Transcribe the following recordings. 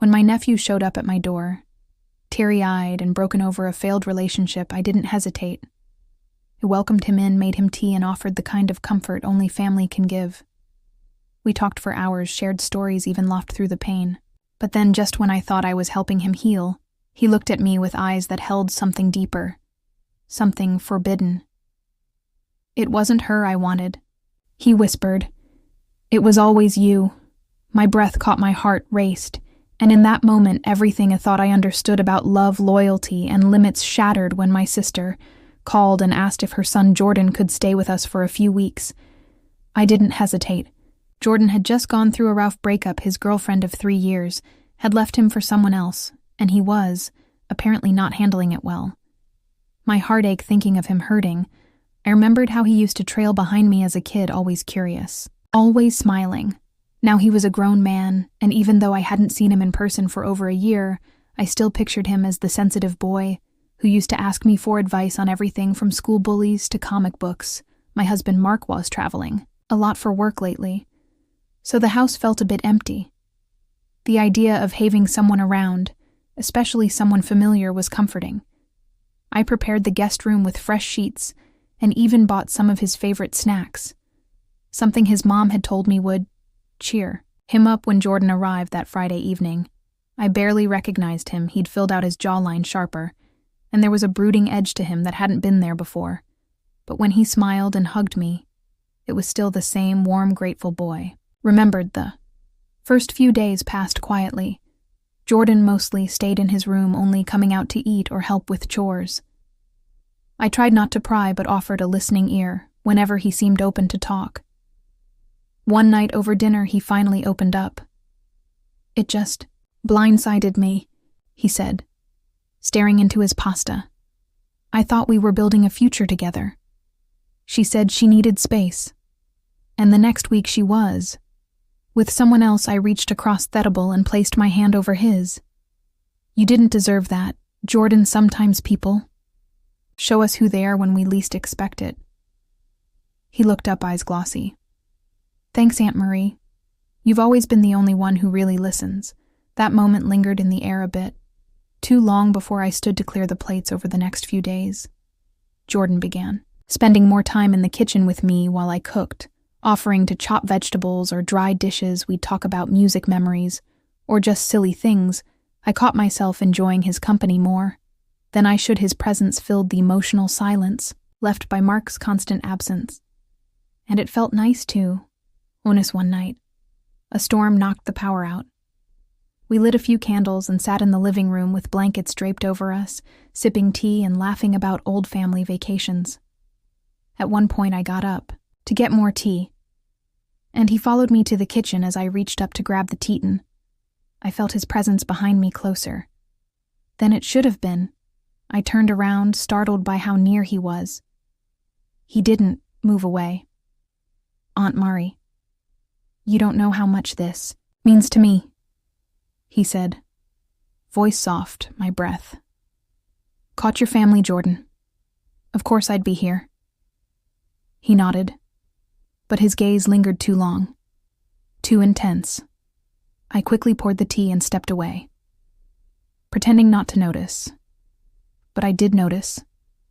When my nephew showed up at my door, teary-eyed and broken over a failed relationship, I didn't hesitate. I welcomed him in, made him tea, and offered the kind of comfort only family can give. We talked for hours, shared stories, even laughed through the pain. But then, just when I thought I was helping him heal, he looked at me with eyes that held something deeper, something forbidden. "It wasn't her I wanted," he whispered. "It was always you." My breath caught, my heart raced, and in that moment everything I thought I understood about love, loyalty, and limits shattered when my sister called and asked if her son Jordan could stay with us for a few weeks. I didn't hesitate. Jordan had just gone through a rough breakup. His girlfriend of 3 years had left him for someone else, and he was, apparently, not handling it well. My heart ached thinking of him hurting. I remembered how he used to trail behind me as a kid, always curious, always smiling. Now he was a grown man, and even though I hadn't seen him in person for over a year, I still pictured him as the sensitive boy who used to ask me for advice on everything from school bullies to comic books. My husband Mark was traveling a lot for work lately, so the house felt a bit empty. The idea of having someone around, especially someone familiar, was comforting. I prepared the guest room with fresh sheets and even bought some of his favorite snacks, something his mom had told me would cheer him up. When Jordan arrived that Friday evening, I barely recognized him. He'd filled out his jawline sharper, and there was a brooding edge to him that hadn't been there before. But when he smiled and hugged me, it was still the same warm, grateful boy. Remembered the first few days passed quietly. Jordan mostly stayed in his room, only coming out to eat or help with chores. I tried not to pry, but offered a listening ear whenever he seemed open to talk. One night over dinner, he finally opened up. "It just blindsided me," he said, staring into his pasta. "I thought we were building a future together." She said she needed space, and the next week she was. With someone else, I reached across Thedible and placed my hand over his. "You didn't deserve that, Jordan. Sometimes people show us who they are when we least expect it." He looked up, eyes glossy. "Thanks, Aunt Marie. You've always been the only one who really listens." That moment lingered in the air a bit, too long before I stood to clear the plates. Over the next few days, Jordan began spending more time in the kitchen with me while I cooked, offering to chop vegetables or dry dishes. We'd talk about music memories, or just silly things. I caught myself enjoying his company more than I should. His presence filled the emotional silence left by Mark's constant absence. And it felt nice, too. One night, a storm knocked the power out. We lit a few candles and sat in the living room with blankets draped over us, sipping tea and laughing about old family vacations. At one point, I got up to get more tea, and he followed me to the kitchen. As I reached up to grab the Teton, I felt his presence behind me, closer than it should have been. I turned around, startled by how near he was. He didn't move away. "Aunt Mari, you don't know how much this means to me," he said, voice soft, my breath. "Caught your family, Jordan. Of course I'd be here." He nodded, but his gaze lingered too long, too intense. I quickly poured the tea and stepped away, pretending not to notice. But I did notice,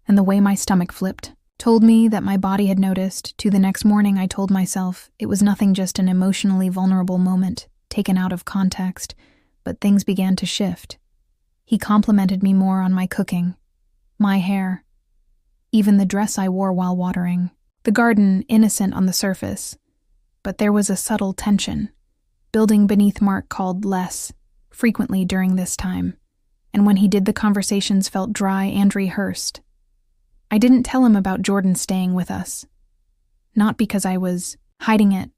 and the way my stomach flipped told me that my body had noticed. The next morning, I told myself it was nothing, just an emotionally vulnerable moment, taken out of context, but things began to shift. He complimented me more on my cooking, my hair, even the dress I wore while watering the garden, innocent on the surface. But there was a subtle tension building beneath. Mark called less frequently during this time, and when he did, the conversations felt dry and rehearsed. I didn't tell him about Jordan staying with us, not because I was hiding it,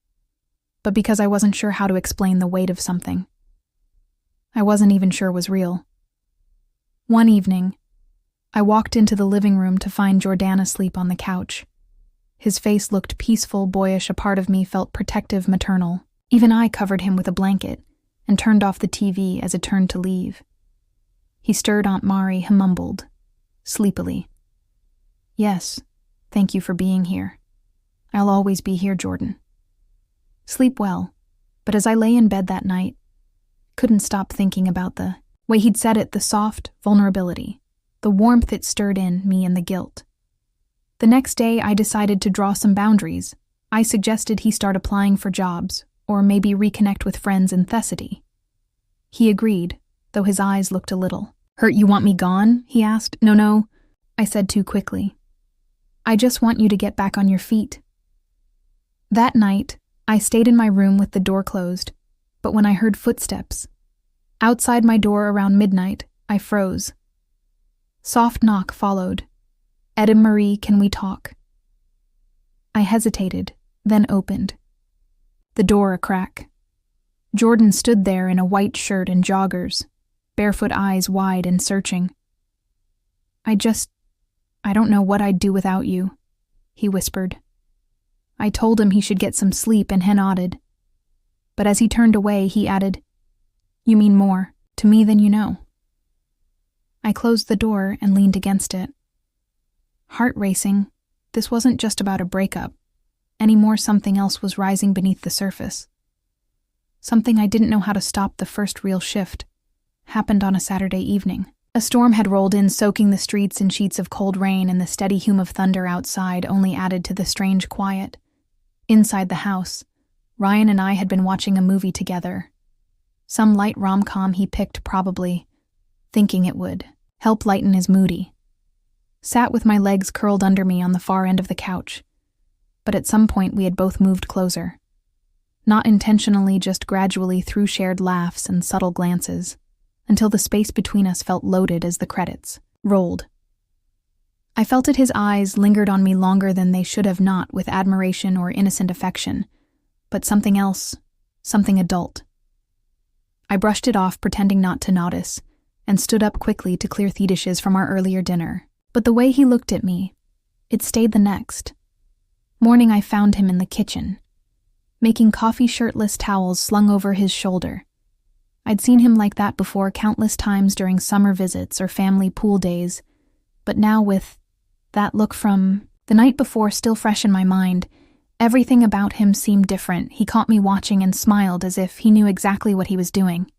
but because I wasn't sure how to explain the weight of something I wasn't even sure was real. One evening, I walked into the living room to find Jordan asleep on the couch. His face looked peaceful, boyish. A part of me felt protective, maternal. Even I covered him with a blanket and turned off the TV as it turned to leave. He stirred Aunt Mari, he mumbled, sleepily. "Yes, thank you for being here. I'll always be here, Jordan. Sleep well." But as I lay in bed that night, Couldn't stop thinking about the way he'd said it, the soft vulnerability, the warmth it stirred in me and the guilt. The next day, I decided to draw some boundaries. I suggested he start applying for jobs, or maybe reconnect with friends in Thessaly. He agreed, though his eyes looked a little hurt. You want me gone? He asked. No, I said too quickly. I just want you to get back on your feet. That night, I stayed in my room with the door closed, but when I heard footsteps outside my door around midnight, I froze. Soft knock followed. Ed and Marie, can we talk? I hesitated, then opened. The door a crack. Jordan stood there in a white shirt and joggers, barefoot eyes wide and searching. I don't know what I'd do without you, he whispered. I told him he should get some sleep and he nodded. But as he turned away, he added, You mean more to me than you know. I closed the door and leaned against it. Heart racing, this wasn't just about a breakup. Anymore, something else was rising beneath the surface. Something I didn't know how to stop. The first real shift happened on a Saturday evening. A storm had rolled in, soaking the streets in sheets of cold rain, and the steady hum of thunder outside only added to the strange quiet. Inside the house, Ryan and I had been watching a movie together. Some light rom-com he picked, probably thinking it would help lighten his moody. Sat with my legs curled under me on the far end of the couch. But at some point we had both moved closer. Not intentionally, just gradually through shared laughs and subtle glances, until the space between us felt loaded as the credits rolled. I felt it. His eyes lingered on me longer than they should have, not with admiration or innocent affection, but something else, something adult. I brushed it off, pretending not to notice, and stood up quickly to clear the dishes from our earlier dinner. But the way he looked at me, it stayed. The next morning I found him in the kitchen, making coffee, shirtless, towels slung over his shoulder. I'd seen him like that before, countless times during summer visits or family pool days, but now with that look from the night before still fresh in my mind, everything about him seemed different. He caught me watching and smiled as if he knew exactly what he was doing.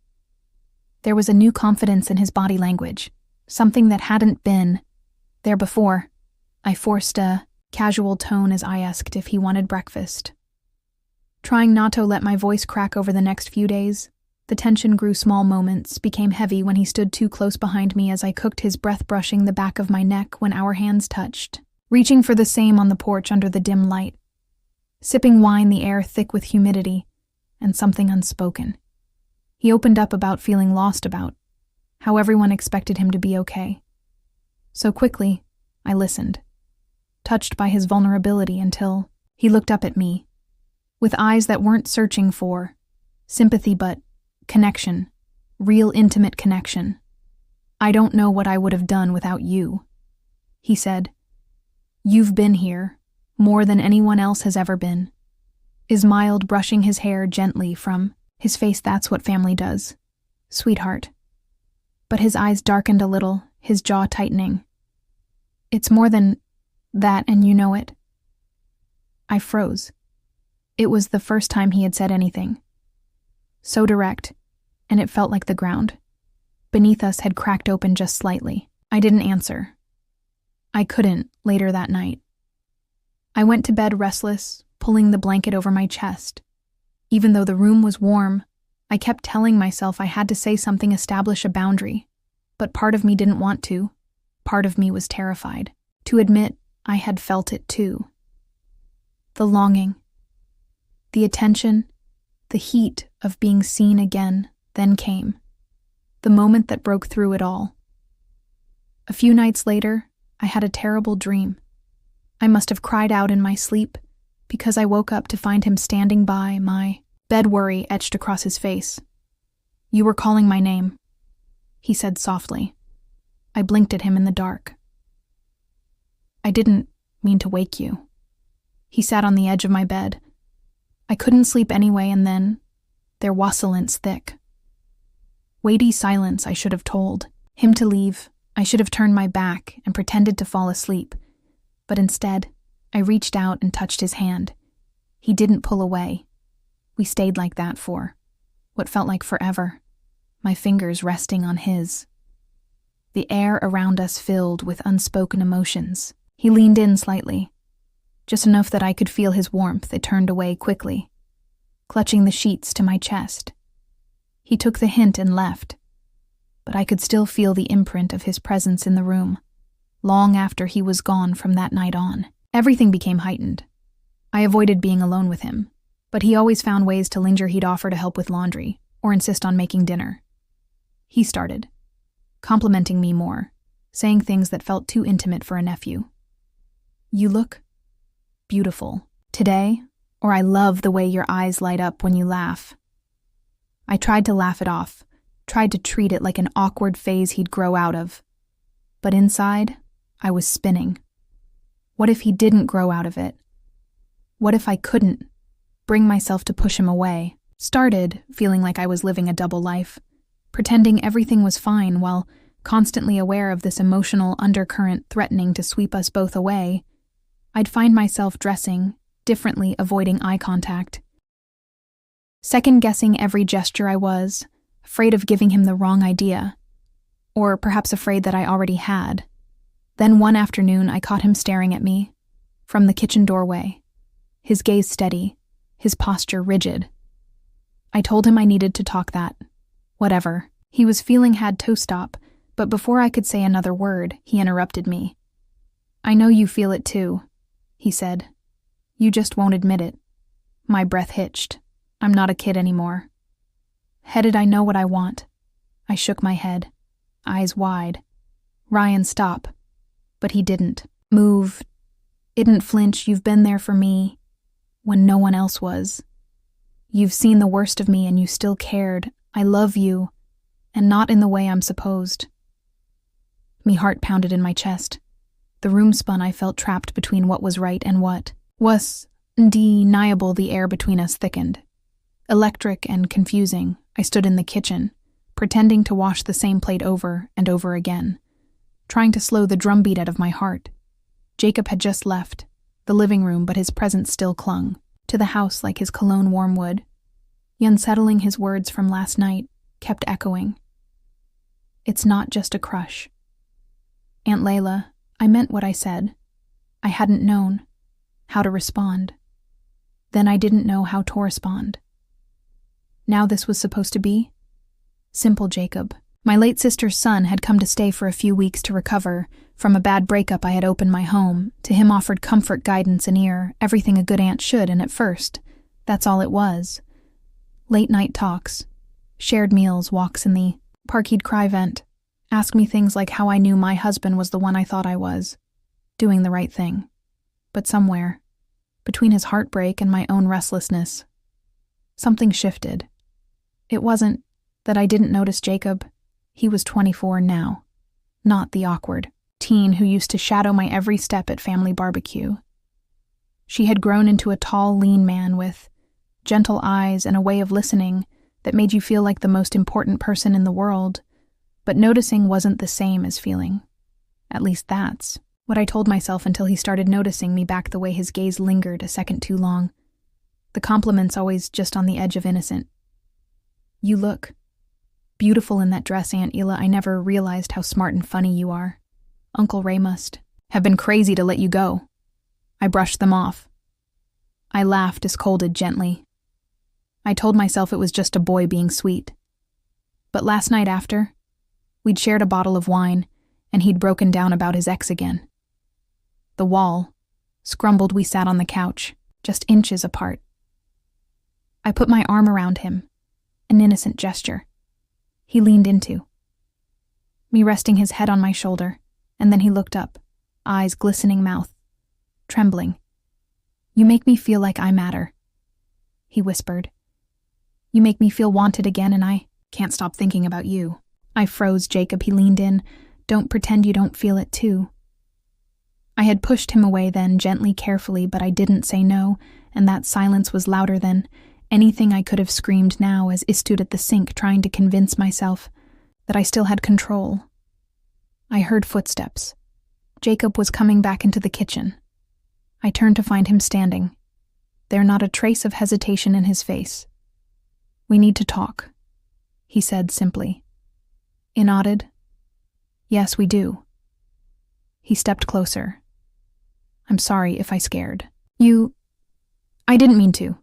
There was a new confidence in his body language, something that hadn't been there before. I forced a casual tone as I asked if he wanted breakfast. Trying not to let my voice crack over the next few days, the tension grew. Small moments became heavy when he stood too close behind me as I cooked, his breath brushing the back of my neck when our hands touched, reaching for the same on the porch under the dim light. Sipping wine, the air thick with humidity, and something unspoken. He opened up about feeling lost, about how everyone expected him to be okay. So quickly, I listened, touched by his vulnerability, until he looked up at me, with eyes that weren't searching for sympathy but connection, real intimate connection. I don't know what I would have done without you, he said. You've been here, more than anyone else has ever been. His mild, brushing his hair gently from his face. That's what family does, sweetheart. But his eyes darkened a little, his jaw tightening. It's more than that, and you know it. I froze. It was the first time he had said anything so direct, and it felt like the ground beneath us had cracked open just slightly. I didn't answer. I couldn't. Later that night, I went to bed restless, pulling the blanket over my chest. Even though the room was warm, I kept telling myself I had to say something, establish a boundary. But part of me didn't want to. Part of me was terrified to admit I had felt it too. The longing, the attention, the heat of being seen again. Then came the moment that broke through it all. A few nights later, I had a terrible dream. I must have cried out in my sleep because I woke up to find him standing by my bed, worry etched across his face. You were calling my name, he said softly. I blinked at him in the dark. I didn't mean to wake you. He sat on the edge of my bed. I couldn't sleep anyway, and then there was silence thick. Weighty silence. I should have told him to leave. I should have turned my back and pretended to fall asleep. But instead, I reached out and touched his hand. He didn't pull away. We stayed like that for what felt like forever. my fingers resting on his. The air around us filled with unspoken emotions. He leaned in slightly, just enough that I could feel his warmth. It turned away quickly, clutching the sheets to my chest. He took the hint and left, but I could still feel the imprint of his presence in the room, long after he was gone from that night on. Everything became heightened. I avoided being alone with him, but he always found ways to linger. He'd offer to help with laundry, or insist on making dinner. He started, complimenting me more, saying things that felt too intimate for a nephew. "You look beautiful today," or "I love the way your eyes light up when you laugh." I tried to laugh it off, tried to treat it like an awkward phase he'd grow out of. But inside, I was spinning. What if he didn't grow out of it? What if I couldn't bring myself to push him away? Started feeling like I was living a double life, pretending everything was fine while constantly aware of this emotional undercurrent threatening to sweep us both away. I'd find myself dressing differently, avoiding eye contact, second-guessing every gesture I was, afraid of giving him the wrong idea, or perhaps afraid that I already had. Then one afternoon I caught him staring at me from the kitchen doorway, his gaze steady, his posture rigid. I told him I needed to talk that. Whatever he was feeling had to stop, but before I could say another word, he interrupted me. "I know you feel it too," he said. "You just won't admit it." My breath hitched. I'm not a kid anymore. Headed, I know what I want. I shook my head, eyes wide. "Ryan, stop." But he didn't move, didn't flinch. "You've been there for me when no one else was. You've seen the worst of me and you still cared. I love you, and not in the way I'm supposed." Me heart pounded in my chest. The room spun. I felt trapped between what was right and what was undeniable. The air between us thickened. Electric and confusing, I stood in the kitchen, pretending to wash the same plate over and over again, trying to slow the drumbeat out of my heart. Jacob had just left the living room, but his presence still clung to the house like his cologne warm wood. The unsettling his words from last night kept echoing. "It's not just a crush. Aunt Layla, I meant what I said. I hadn't known how to respond. Then I didn't know how to respond. Now this was supposed to be simple. Jacob, my late sister's son, had come to stay for a few weeks to recover from a bad breakup. I had opened my home to him, offered comfort, guidance, an ear, everything a good aunt should, and at first, that's all it was. Late night talks, shared meals, walks in the park. He'd cry, vent, ask me things like how I knew my husband was the one I thought I was, doing the right thing. But somewhere, between his heartbreak and my own restlessness, something shifted. It wasn't that I didn't notice Jacob. He was 24 now, not the awkward teen who used to shadow my every step at family barbecue. She had grown into a tall, lean man with gentle eyes and a way of listening that made you feel like the most important person in the world, but noticing wasn't the same as feeling. At least that's what I told myself until he started noticing me back, the way his gaze lingered a second too long. The compliments always just on the edge of innocent. "You look beautiful in that dress, Aunt Ela. I never realized how smart and funny you are. Uncle Ray must have been crazy to let you go." I brushed them off. I laughed, scolded gently. I told myself it was just a boy being sweet. But last night after, we'd shared a bottle of wine, and he'd broken down about his ex again. The wall scrumbled. We sat on the couch, just inches apart. I put my arm around him, an innocent gesture. He leaned into me, resting his head on my shoulder, and then he looked up, eyes glistening, mouth trembling. "You make me feel like I matter," he whispered. "You make me feel wanted again, and I can't stop thinking about you." I froze. "Jacob," he leaned in, "don't pretend you don't feel it too." I had pushed him away then, gently, carefully, but I didn't say no, and that silence was louder than anything I could have screamed now as I stood at the sink trying to convince myself that I still had control. I heard footsteps. Jacob was coming back into the kitchen. I turned to find him standing there, not a trace of hesitation in his face. "We need to talk," he said simply. I nodded. Yes, we do. He stepped closer. I'm sorry if I scared. I didn't mean to.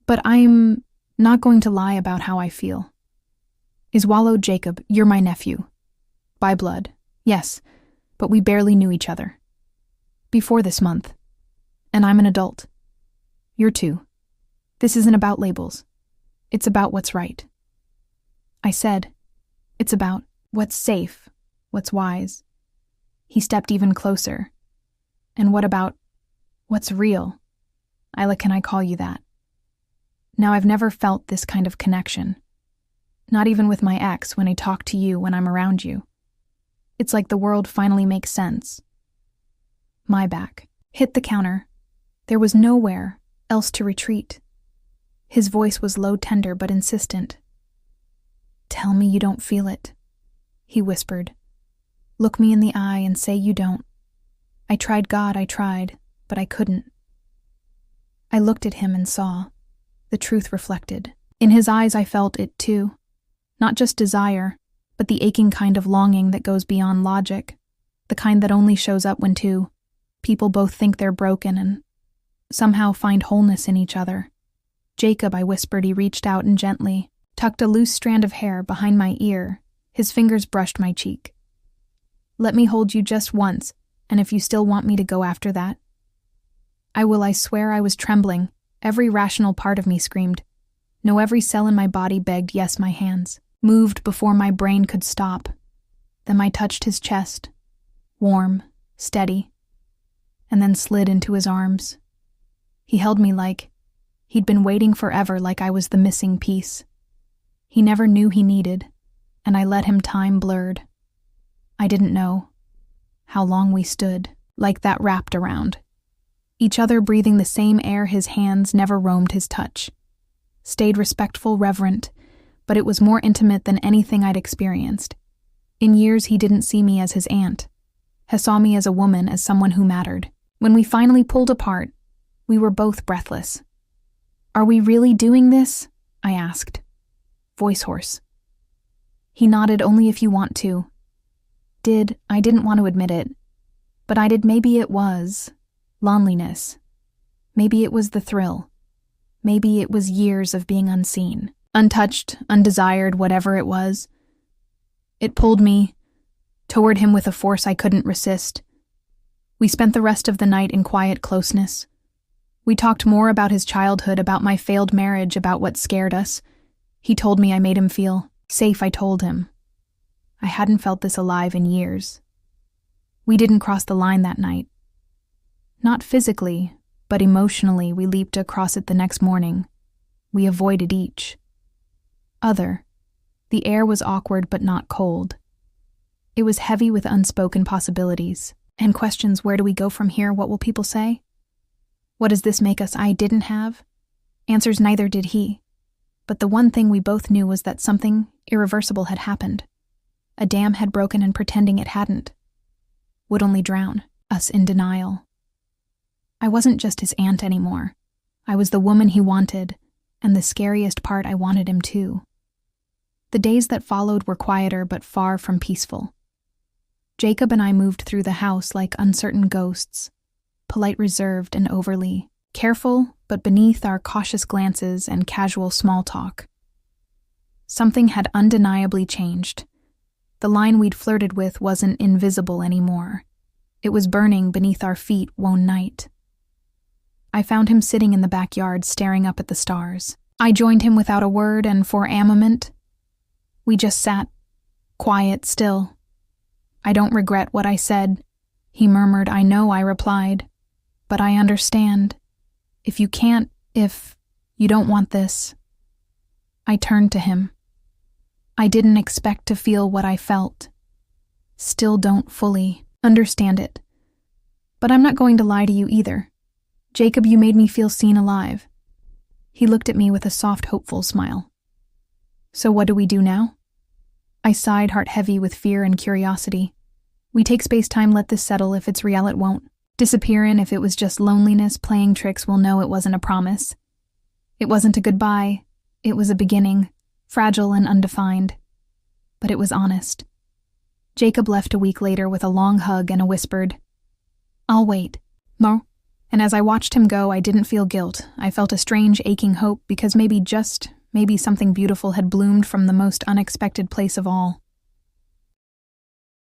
But I'm not going to lie about how I feel. Iswallow Jacob, you're my nephew. By blood, yes, but we barely knew each other. Before this month. And I'm an adult. You're too. This isn't about labels. It's about what's right. I said, it's about what's safe, what's wise. He stepped even closer. And what about what's real? Isla, can I call you that? Now, I've never felt this kind of connection. Not even with my ex when I talk to you when I'm around you. It's like the world finally makes sense. My back hit the counter. There was nowhere else to retreat. His voice was low, tender, but insistent. Tell me you don't feel it, he whispered. Look me in the eye and say you don't. I tried, God, I tried, but I couldn't. I looked at him and saw. The truth reflected. In his eyes I felt it too. Not just desire, but the aching kind of longing that goes beyond logic. The kind that only shows up when two people both think they're broken and somehow find wholeness in each other. Jacob, I whispered. He reached out and gently tucked a loose strand of hair behind my ear. His fingers brushed my cheek. Let me hold you just once, and if you still want me to go after that. I will, I swear. I was trembling. Every rational part of me screamed. No, every cell in my body begged yes. My hands moved before my brain could stop. Then I touched his chest, warm, steady, and then slid into his arms. He held me like he'd been waiting forever, like I was the missing piece. He never knew he needed, and I let him. Time blurred. I didn't know how long we stood, like that, wrapped around each other, breathing the same air. His hands never roamed his touch. Stayed respectful, reverent, but it was more intimate than anything I'd experienced. In years, he didn't see me as his aunt. He saw me as a woman, as someone who mattered. When we finally pulled apart, we were both breathless. Are we really doing this? I asked. Voice hoarse. He nodded. Only if you want to. I didn't want to admit it, but I did. Maybe it was loneliness. Maybe it was the thrill. Maybe it was years of being unseen, untouched, undesired, whatever it was. It pulled me toward him with a force I couldn't resist. We spent the rest of the night in quiet closeness. We talked more about his childhood, about my failed marriage, about what scared us. He told me I made him feel safe. I told him I hadn't felt this alive in years. We didn't cross the line that night. Not physically, but emotionally. We leaped across it the next morning. We avoided each other. The air was awkward but not cold. It was heavy with unspoken possibilities and questions. Where do we go from here? What will people say? What does this make us? I didn't have answers, neither did he. But the one thing we both knew was that something irreversible had happened. A dam had broken, and pretending it hadn't would only drown us in denial. I wasn't just his aunt anymore. I was the woman he wanted, and the scariest part, I wanted him too. The days that followed were quieter but far from peaceful. Jacob and I moved through the house like uncertain ghosts, polite, reserved, and overly careful, but beneath our cautious glances and casual small talk, something had undeniably changed. The line we'd flirted with wasn't invisible anymore. It was burning beneath our feet one night. I found him sitting in the backyard, staring up at the stars. I joined him without a word, and for a moment, we just sat, quiet, still. I don't regret what I said, he murmured. I know, I replied, but I understand. If you can't, if you don't want this. I turned to him. I didn't expect to feel what I felt. Still don't fully understand it. But I'm not going to lie to you either. Jacob, you made me feel seen, alive. He looked at me with a soft, hopeful smile. So what do we do now? I sighed, heart heavy with fear and curiosity. We take space-time, let this settle. If it's real, it won't disappear, and if it was just loneliness playing tricks, we'll know it wasn't a promise. It wasn't a goodbye. It was a beginning. fragile and undefined. But it was honest. Jacob left a week later with a long hug and a whispered, "I'll wait." No. And as I watched him go, I didn't feel guilt. I felt a strange, aching hope because maybe something beautiful had bloomed from the most unexpected place of all.